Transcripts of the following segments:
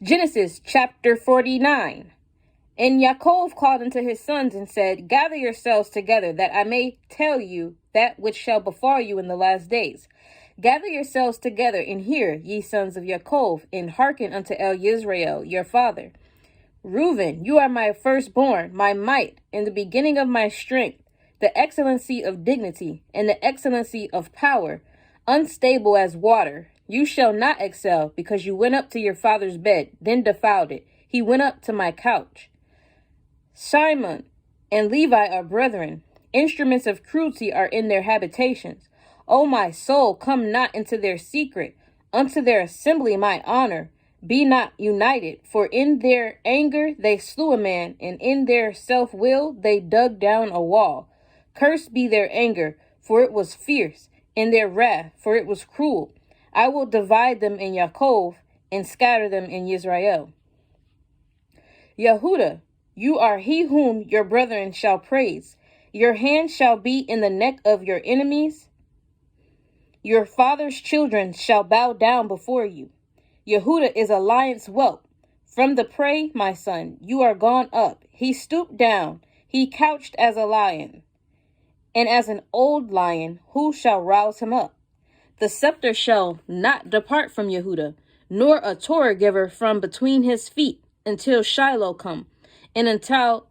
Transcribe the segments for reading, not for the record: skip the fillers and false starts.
Genesis chapter 49. And Yaakov called unto his sons and said, Gather yourselves together, that I may tell you that which shall befall you in the last days. Gather yourselves together, and hear, ye sons of Yaakov, and hearken unto Yisrael, your father. Reuben, you are my firstborn, my might, and the beginning of my strength, the excellency of dignity, and the excellency of power, unstable as water. You shall not excel, because you went up to your father's bed, then defiled it. He went up to my couch. Simon and Levi are brethren. Instruments of cruelty are in their habitations. O my soul, come not into their secret. Unto their assembly my honor. Be not united, for in their anger they slew a man, and in their self-will they dug down a wall. Cursed be their anger, for it was fierce, and their wrath, for it was cruel. I will divide them in Yaakov, and scatter them in Yisrael. Yehuda, you are he whom your brethren shall praise. Your hand shall be in the neck of your enemies. Your father's children shall bow down before you. Yehuda is a lion's whelp. From the prey, my son, you are gone up. He stooped down. He couched as a lion. And as an old lion, who shall rouse him up? The scepter shall not depart from Yehuda, nor a Torah giver from between his feet, until Shiloh come, and unto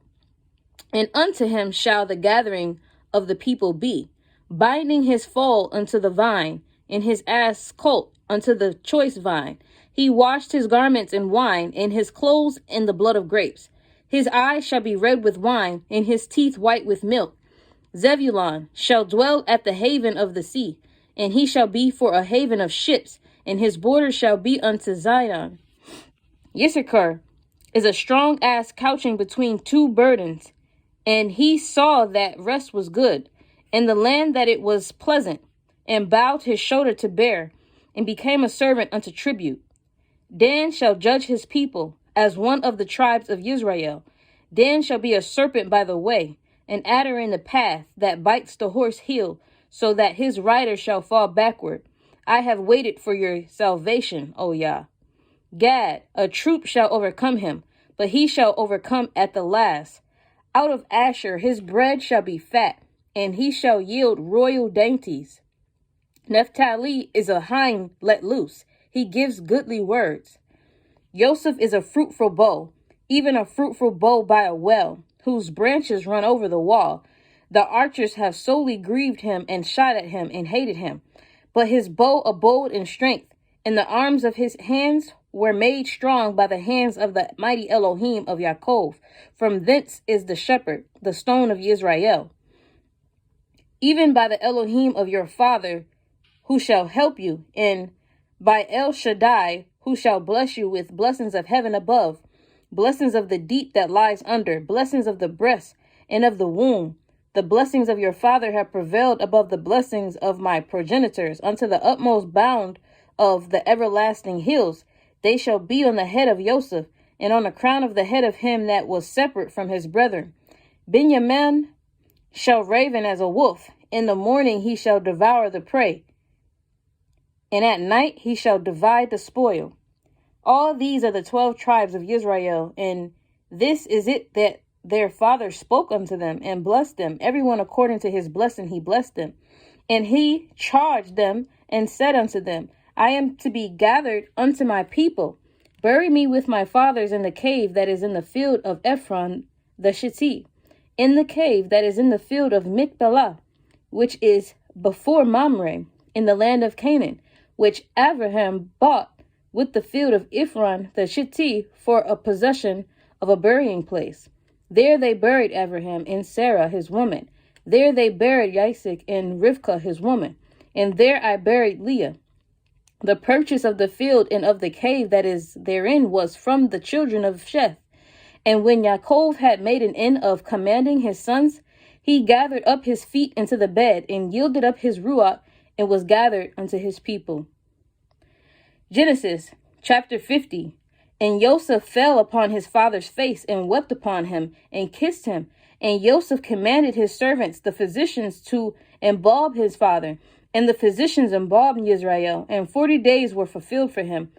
him shall the gathering of the people be, binding his foal unto the vine, and his ass colt unto the choice vine. He washed his garments in wine, and his clothes in the blood of grapes. His eyes shall be red with wine, and his teeth white with milk. Zebulun shall dwell at the haven of the sea, and he shall be for a haven of ships, and his border shall be unto Zion. Issachar is a strong ass couching between two burdens, and he saw that rest was good, and the land that it was pleasant, and bowed his shoulder to bear, and became a servant unto tribute. Dan shall judge his people, as one of the tribes of Israel. Dan shall be a serpent by the way, an adder in the path, that bites the horse heel, so that his rider shall fall backward. I have waited for your salvation, O Yah. Gad, a troop shall overcome him, but he shall overcome at the last. Out of Asher his bread shall be fat, and he shall yield royal dainties. Naphtali is a hind let loose. He gives goodly words. Joseph is a fruitful bow, even a fruitful bow by a well, whose branches run over the wall. The archers have solely grieved him and shot at him and hated him. But his bow abode in strength, and the arms of his hands were made strong by the hands of the mighty Elohim of Yaakov. From thence is the shepherd, the stone of Yisrael. Even by the Elohim of your father, who shall help you, and by El Shaddai, who shall bless you with blessings of heaven above, blessings of the deep that lies under, blessings of the breast and of the womb. The blessings of your father have prevailed above the blessings of my progenitors, unto the utmost bound of the everlasting hills. They shall be on the head of Joseph, and on the crown of the head of him that was separate from his brethren. Benjamin shall raven as a wolf. In the morning he shall devour the prey, and at night he shall divide the spoil. All these are the 12 tribes of Israel, and this is it that their father spoke unto them, and blessed them. Everyone according to his blessing he blessed them. And he charged them, and said unto them, I am to be gathered unto my people. Bury me with my fathers in the cave that is in the field of Ephron the Shittite, in the cave that is in the field of Machpelah, which is before Mamre, in the land of Canaan, which Abraham bought with the field of Ephron the Shittite for a possession of a burying place. There they buried Abraham and Sarah his woman. There they buried Isaac and Rivkah his woman. And there I buried Leah. The purchase of the field and of the cave that is therein was from the children of Sheth. And when Yaakov had made an end of commanding his sons, he gathered up his feet into the bed, and yielded up his ruach, and was gathered unto his people. Genesis chapter 50. And Joseph fell upon his father's face, and wept upon him, and kissed him. And Joseph commanded his servants, the physicians, to embalm his father. And the physicians embalmed Israel, and 40 days were fulfilled for him.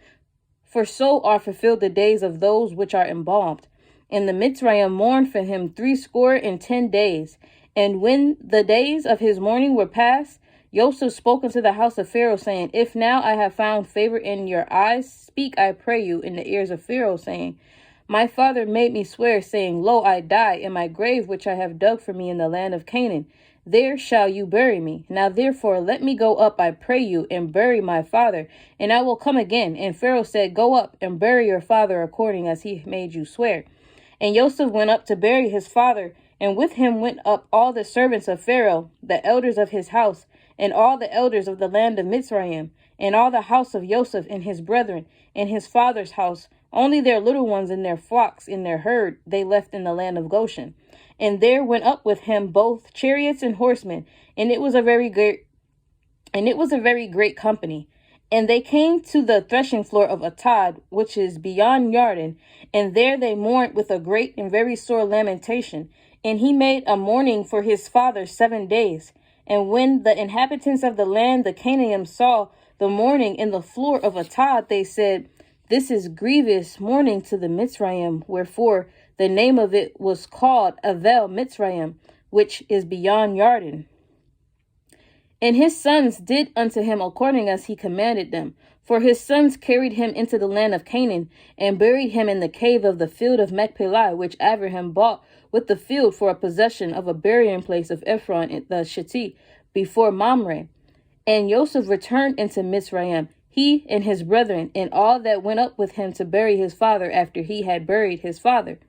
for so are fulfilled the days of those which are embalmed. And the Mitzrayim mourned for him 60 days. And when the days of his mourning were past, Joseph spoke unto the house of Pharaoh, saying, If now I have found favor in your eyes, speak, I pray you, in the ears of Pharaoh, saying, My father made me swear, saying, Lo, I die in my grave which I have dug for me in the land of Canaan. There shall you bury me. Now therefore let me go up, I pray you, and bury my father, and I will come again. And Pharaoh said, Go up and bury your father according as he made you swear. And Joseph went up to bury his father, and with him went up all the servants of Pharaoh, the elders of his house, and all the elders of the land of Mitzrayim, and all the house of Joseph and his brethren, and his father's house. Only their little ones and their flocks and their herd they left in the land of Goshen. And there went up with him both chariots and horsemen, and it was a very great company. And they came to the threshing floor of Atad, which is beyond Jordan, and there they mourned with a great and very sore lamentation. And he made a mourning for his father 7 days. And when the inhabitants of the land, the Canaanites, saw the mourning in the floor of Atad, they said, This is grievous mourning to the Mitzrayim, wherefore the name of it was called Avel Mitzrayim, which is beyond Jordan. And his sons did unto him according as he commanded them. For his sons carried him into the land of Canaan, and buried him in the cave of the field of Machpelah, which Abraham bought with the field for a possession of a burying place of Ephron the Shittite before Mamre. And Joseph returned into Mitzrayim, he and his brethren, and all that went up with him to bury his father after he had buried his father.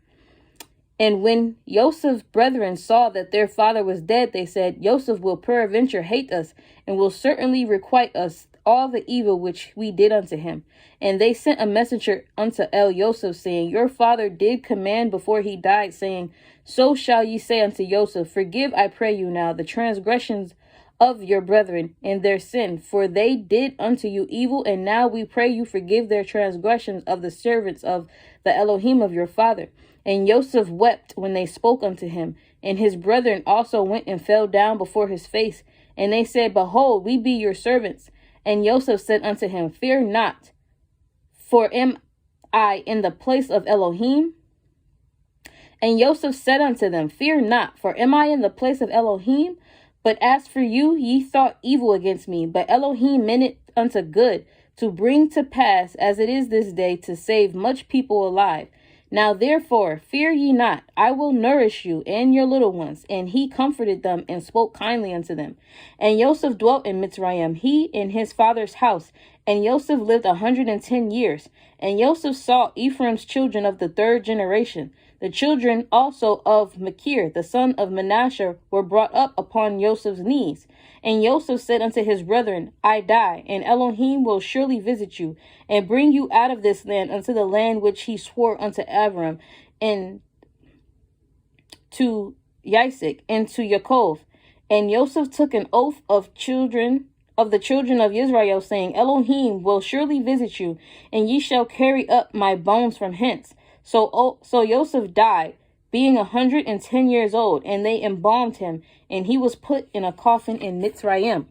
And when Joseph's brethren saw that their father was dead, they said, Joseph will peradventure hate us, and will certainly requite us all the evil which we did unto him. And they sent a messenger unto El Joseph, saying, Your father did command before he died, saying, So shall ye say unto Joseph, Forgive, I pray you now, the transgressions of your brethren and their sin, for they did unto you evil, and now we pray you forgive their transgressions of the servants of the Elohim of your father. And Joseph wept when they spoke unto him, and his brethren also went and fell down before his face. And they said, Behold, we be your servants. And Joseph said unto him, Fear not, for am I in the place of Elohim? And Joseph said unto them, Fear not, for am I in the place of Elohim? But as for you, ye thought evil against me, but Elohim meant it unto good, to bring to pass, as it is this day, to save much people alive. Now therefore, fear ye not, I will nourish you and your little ones. And he comforted them and spoke kindly unto them. And Joseph dwelt in Mitzrayim, he and his father's house. And Joseph lived 110 years. And Joseph saw Ephraim's children of the 3rd generation. The children also of Machir, the son of Manasseh, were brought up upon Joseph's knees. And Joseph said unto his brethren, I die, and Elohim will surely visit you, and bring you out of this land unto the land which he swore unto Abram, and to Isaac, and to Yaakov. And Joseph took an oath of the children of Israel, saying, Elohim will surely visit you, and ye shall carry up my bones from hence. So Joseph died, being 110 years old, and they embalmed him, and he was put in a coffin in Mitzrayim.